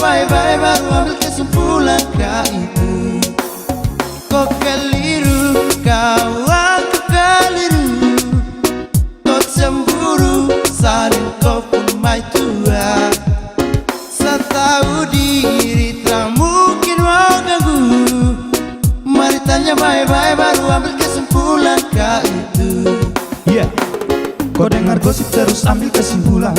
bye-bye baru ambil kesimpulan kau itu. Kau keliru, kawanku keliru. Kau cemburu, saling kau pun mai tua. Setahu diri tak mungkin mau ganggu. Mari tanya bye-bye baru ambil kesimpulan kau itu. Kau dengar gosip terus ambil kesimpulan,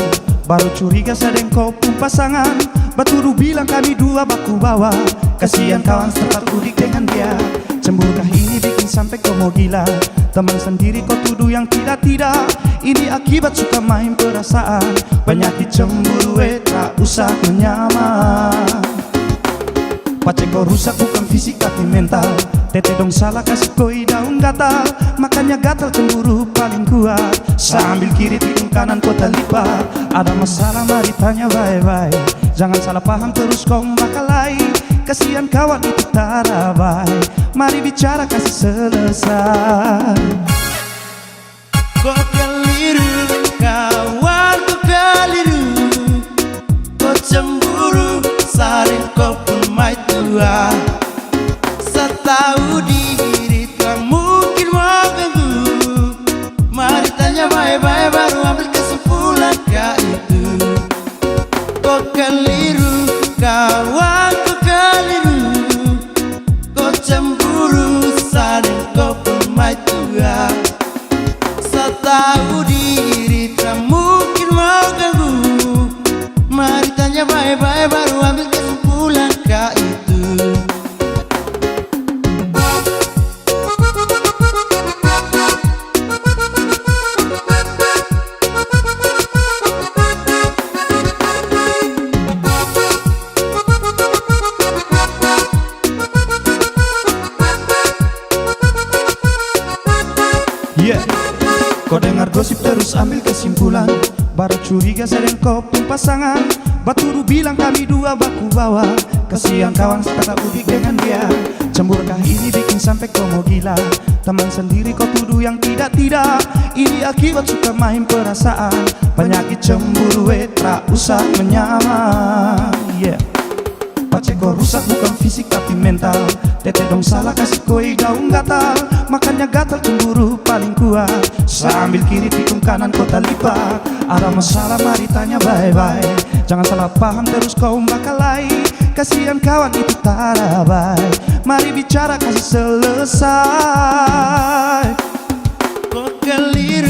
baru curiga sedang kau pun pasangan. Batudu bilang kami dua baku bawa, kasihan kawan serta udik dengan dia. Cemburukah ini bikin sampai kau mau gila? Teman sendiri kau tuduh yang tidak-tidak. Ini akibat suka main perasaan. Penyakit cemburu tak usah menyamar. Pacek kau rusak bukan fisik tapi mental. Tete dong salah kasih koi daun gatal. Makanya gatal cemburu paling kuat. Sambil kiri hidung kanan kau terlipat. Ada masalah mari tanya bye-bye. Jangan salah paham terus kau bakal lain. Kasihan kawan itu tak rabai. Mari bicara kasih selesai. Kau keliru, kawanku keliru. Kau cemburu, saling kau pun mai tua. Setahu diri tak mungkin mau ganggu. Mari tanya bye-bye baru ambil kesimpulan kau itu. Kau keliru, kawanku keliru. Kau cemburu, saling kau pun mai tua. Setahu diri tak mungkin mau ganggu. Mari tanya bye-bye baru ambil kesimpulan kau itu. Kau dengar gosip terus ambil kesimpulan, baru curiga sedang kau pun pasangan. Batudu bilang kami dua baku bawa, kasihan kawan kata udik dengan dia. Cemburukah ini bikin sampai kau mau gila? Teman sendiri kau tuduh yang tidak-tidak. Ini akibat suka main perasaan. Penyakit cemburu tak usah menyamar. Pacek kau rusak bukan fisik tapi mental. Tete dong salah kasih koi daun gatal. Makanya gatal cemburu paling kuat. Sambil kiri tikung kanan kau terlipat. Ada masalah mari tanya bye-bye. Jangan salah paham terus kau bakal lain. Kasihan kawan itu tak rabai. Mari bicara kasih selesai. Kau keliru,